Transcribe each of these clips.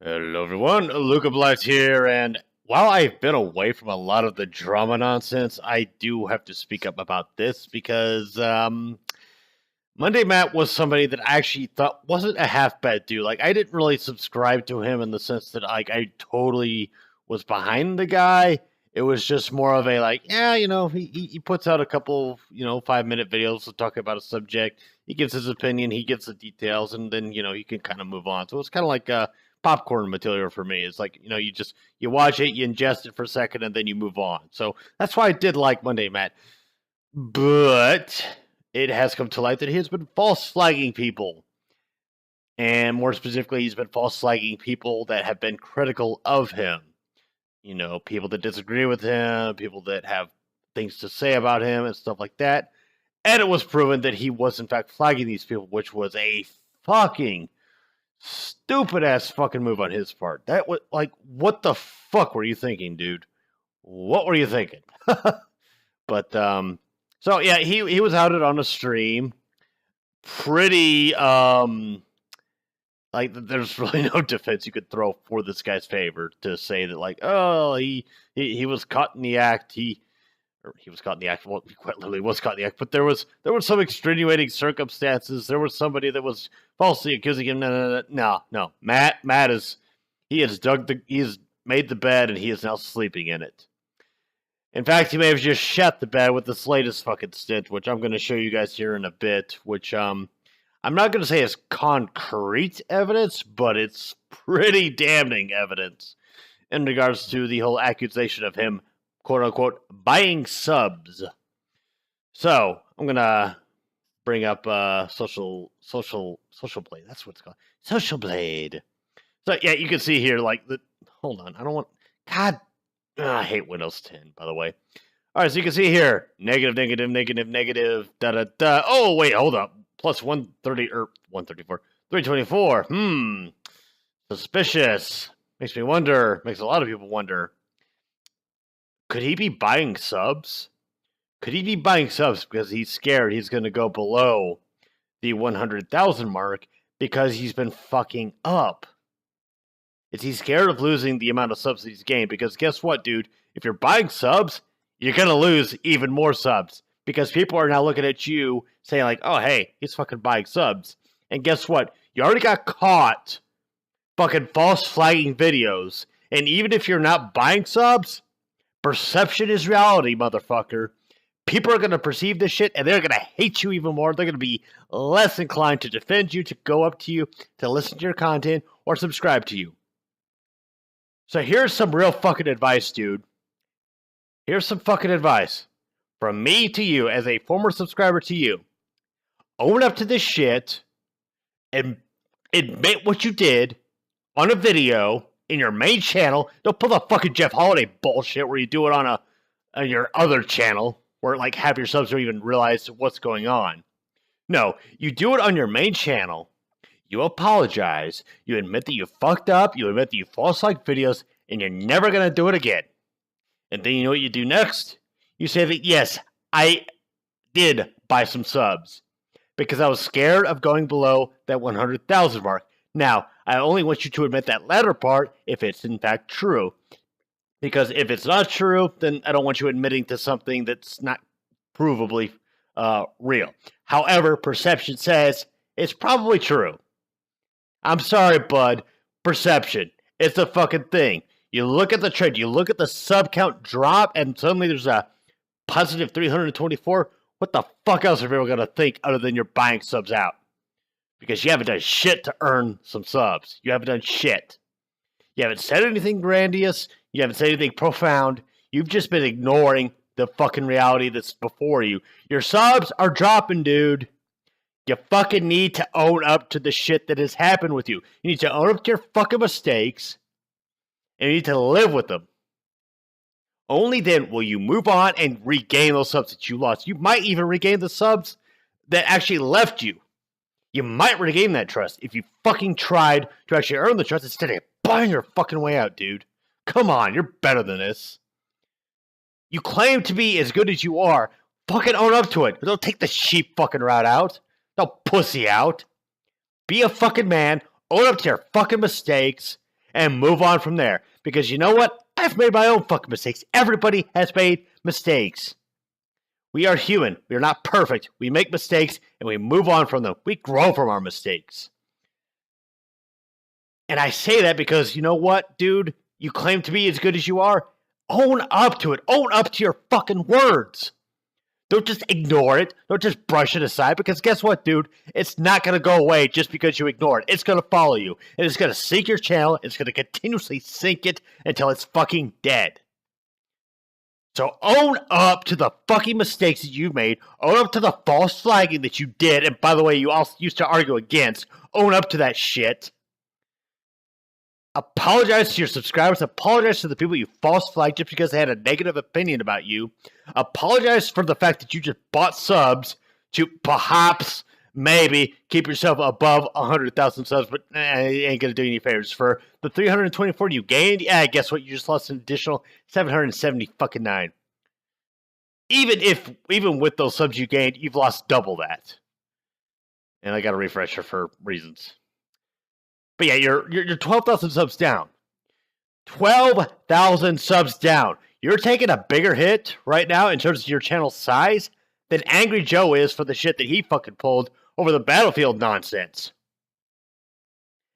Hello everyone, Luca Blight here, and while I've been away from a lot of the drama nonsense, I do have to speak up about this because MundaneMatt was somebody that I actually thought wasn't a half bad dude. Like I didn't really subscribe to him in the sense that I totally was behind the guy. It was just more of a like, yeah, he puts out a couple, 5-minute videos to talk about a subject. He gives his opinion, he gives the details, and then he can kind of move on. So it's kind of like popcorn material for me. It's like you watch it, you ingest it for a second, and then you move on. So that's why I did like MundaneMatt, but it has come to light that he has been false flagging people, and more specifically, he's been false flagging people that have been critical of him. People that disagree with him, people that have things to say about him, and stuff like that. And it was proven that he was in fact flagging these people, which was a fucking stupid ass fucking move on his part. That was like, what the fuck were you thinking, dude? What were you thinking? But so yeah, he was outed on a stream. Pretty like there's really no defense you could throw for this guy's favor to say that like, oh, he was caught in the act. He was caught in the act. Well, he quite literally was caught in the act. But there was some extenuating circumstances. There was somebody that was falsely accusing him. No. Matt he has made the bed and he is now sleeping in it. In fact, he may have just shat the bed with this latest fucking stint, which I'm going to show you guys here in a bit. Which I'm not going to say is concrete evidence, but it's pretty damning evidence in regards to the whole accusation of him, quote unquote, buying subs. So I'm gonna bring up social blade. That's what it's called. Social blade. So yeah, you can see here like the. Hold on, I don't want. God, I hate Windows 10. By the way. All right, so you can see here negative. Da da da. Oh wait, hold up. Plus 130 or 134, 324. Suspicious. Makes me wonder. Makes a lot of people wonder. Could he be buying subs? Could he be buying subs because he's scared he's going to go below the 100,000 mark because he's been fucking up? Is he scared of losing the amount of subs he's gained? Because guess what, dude? If you're buying subs, you're going to lose even more subs because people are now looking at you saying like, oh, hey, he's fucking buying subs. And guess what? You already got caught fucking false flagging videos. And even if you're not buying subs, perception is reality, motherfucker. People are going to perceive this shit, and they're going to hate you even more. They're going to be less inclined to defend you, to go up to you, to listen to your content, or subscribe to you. So here's some real fucking advice, dude. Here's some fucking advice. From me to you, as a former subscriber to you. Own up to this shit, and admit what you did on a video in your main channel. Don't pull the fucking Jeff Holiday bullshit where you do it on your other channel where like half your subs don't even realize what's going on. No, you do it on your main channel. You apologize. You admit that you fucked up. You admit that you false like videos, and you're never gonna do it again. And then you know what you do next? You say that yes, I did buy some subs because I was scared of going below that 100,000 mark. Now, I only want you to admit that latter part if it's in fact true. Because if it's not true, then I don't want you admitting to something that's not provably real. However, perception says it's probably true. I'm sorry, bud. Perception. It's a fucking thing. You look at the trend, you look at the sub count drop, and suddenly there's a positive 324. What the fuck else are people going to think other than you're buying subs out? Because you haven't done shit to earn some subs. You haven't done shit. You haven't said anything grandiose. You haven't said anything profound. You've just been ignoring the fucking reality that's before you. Your subs are dropping, dude. You fucking need to own up to the shit that has happened with you. You need to own up to your fucking mistakes. And you need to live with them. Only then will you move on and regain those subs that you lost. You might even regain the subs that actually left you. You might regain that trust if you fucking tried to actually earn the trust instead of buying your fucking way out, dude. Come on, you're better than this. You claim to be as good as you are. Fucking own up to it. Don't take the sheep fucking route out. Don't pussy out. Be a fucking man. Own up to your fucking mistakes. and move on from there. Because you know what? I've made my own fucking mistakes. Everybody has made mistakes. We are human. We are not perfect. We make mistakes and we move on from them. We grow from our mistakes. And I say that because, you know what, dude? You claim to be as good as you are. Own up to it. Own up to your fucking words. Don't just ignore it. Don't just brush it aside. Because guess what, dude? It's not going to go away just because you ignore it. It's going to follow you. And it's going to sink your channel. It's going to continuously sink it until it's fucking dead. So own up to the fucking mistakes that you made. Own up to the false flagging that you did. And by the way, you also used to argue against. Own up to that shit. Apologize to your subscribers. Apologize to the people you false flagged just because they had a negative opinion about you. Apologize for the fact that you just bought subs to perhaps, maybe, keep yourself above 100,000 subs, but it ain't going to do you any favors. For the 324 you gained, yeah, guess what? You just lost an additional 779. Even with those subs you gained, you've lost double that. And I got to refresh her for reasons. But yeah, you're 12,000 subs down. 12,000 subs down. You're taking a bigger hit right now in terms of your channel size than Angry Joe is for the shit that he fucking pulled over the Battlefield nonsense.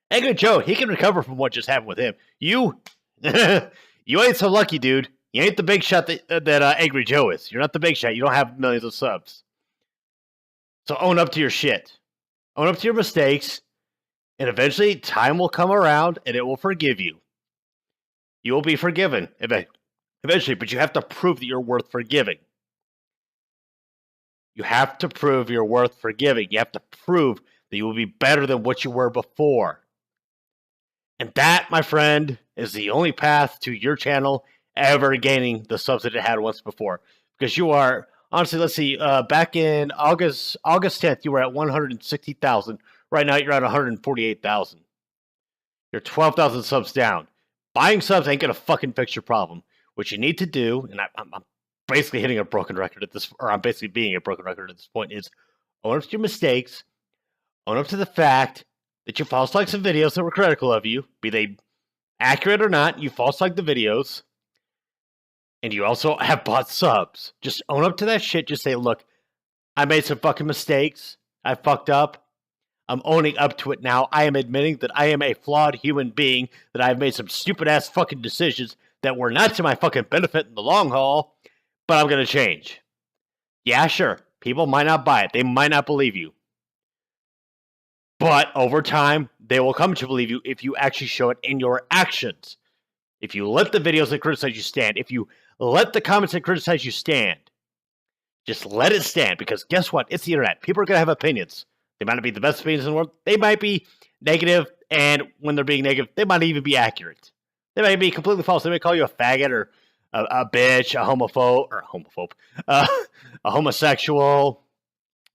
Angry Joe, he can recover from what just happened with him. You ain't so lucky, dude. You ain't the big shot that Angry Joe is. You're not the big shot. You don't have millions of subs. So own up to your shit. Own up to your mistakes. And eventually, time will come around, and it will forgive you. You will be forgiven eventually, but you have to prove that you're worth forgiving. You have to prove you're worth forgiving. You have to prove that you will be better than what you were before. And that, my friend, is the only path to your channel ever gaining the subs that it had once before. Because you are, honestly, let's see, back in August 10th, you were at 160,000. Right now, you're at 148,000. You're 12,000 subs down. Buying subs ain't going to fucking fix your problem. What you need to do, and I'm basically hitting a broken record at this, or I'm basically being a broken record at this point, is own up to your mistakes, own up to the fact that you false liked some videos that were critical of you, be they accurate or not, you false liked the videos, and you also have bought subs. Just own up to that shit. Just say, look, I made some fucking mistakes. I fucked up. I'm owning up to it now. I am admitting that I am a flawed human being, that I've made some stupid-ass fucking decisions that were not to my fucking benefit in the long haul, but I'm going to change. Yeah, sure. People might not buy it. They might not believe you. But over time, they will come to believe you if you actually show it in your actions. If you let the videos that criticize you stand. If you let the comments that criticize you stand. Just let it stand, because guess what? It's the internet. People are going to have opinions. They might not be the best opinions in the world. They might be negative, and when they're being negative, they might even be accurate. They might be completely false. They might call you a faggot or a bitch, a homosexual,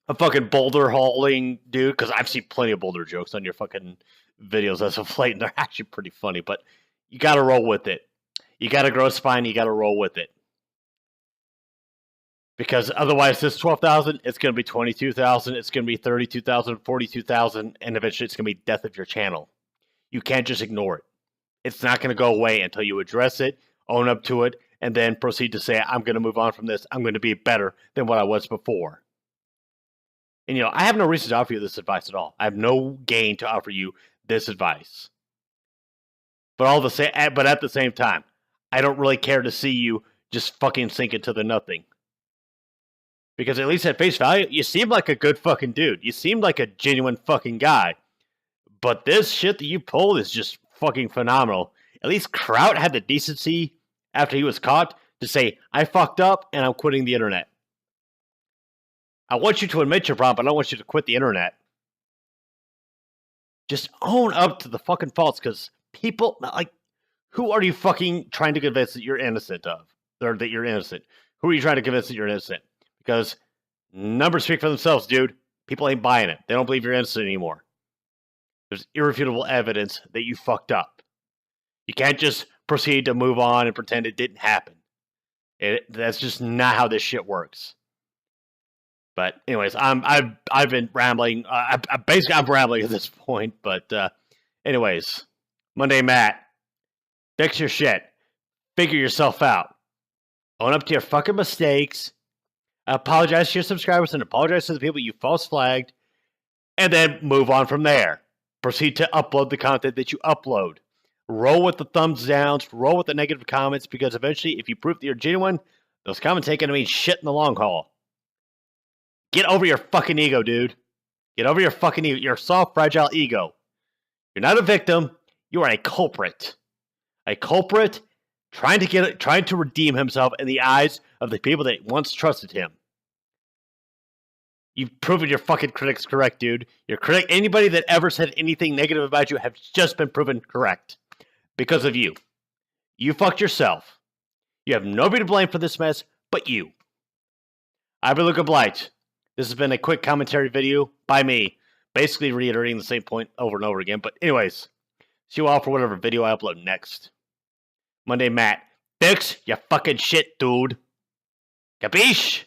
a fucking boulder hauling dude, because I've seen plenty of boulder jokes on your fucking videos as of late, and they're actually pretty funny, but you got to roll with it. You got to grow a spine. You got to roll with it. Because otherwise, this 12,000, it's going to be 22,000, it's going to be 32,000, 42,000, and eventually it's going to be death of your channel. You can't just ignore it. It's not going to go away until you address it, own up to it, and then proceed to say, I'm going to move on from this. I'm going to be better than what I was before. And, I have no reason to offer you this advice at all. I have no gain to offer you this advice. But at the same time, I don't really care to see you just fucking sink into the nothing. Because at least at face value, you seem like a good fucking dude. You seem like a genuine fucking guy. But this shit that you pulled is just fucking phenomenal. At least Kraut had the decency, after he was caught, to say, I fucked up and I'm quitting the internet. I want you to admit your problem, but I don't want you to quit the internet. Just own up to the fucking faults, because people, who are you fucking trying to convince that you're innocent of? Or that you're innocent? Who are you trying to convince that you're innocent? Because numbers speak for themselves, dude. People ain't buying it. They don't believe you're innocent anymore. There's irrefutable evidence that you fucked up. You can't just proceed to move on and pretend it didn't happen. That's just not how this shit works. But anyways, I've been rambling. I'm rambling at this point. But anyways, MundaneMatt, Fix your shit. Figure yourself out. Own up to your fucking mistakes. Apologize to your subscribers and apologize to the people you false flagged. And then move on from there. Proceed to upload the content that you upload. Roll with the thumbs downs. Roll with the negative comments, because eventually, if you prove that you're genuine, those comments ain't going to mean shit in the long haul. Get over your fucking ego, dude. Get over your fucking ego. Your soft, fragile ego. You're not a victim. You are a culprit. A culprit trying to redeem himself in the eyes of the people that once trusted him. You've proven your fucking critics correct, dude. Anybody that ever said anything negative about you have just been proven correct. Because of you. You fucked yourself. You have nobody to blame for this mess but you. I've been Luke Blight. This has been a quick commentary video by me, basically reiterating the same point over and over again. But anyways, see you all for whatever video I upload next. MundaneMatt. Fix your fucking shit, dude. Capiche?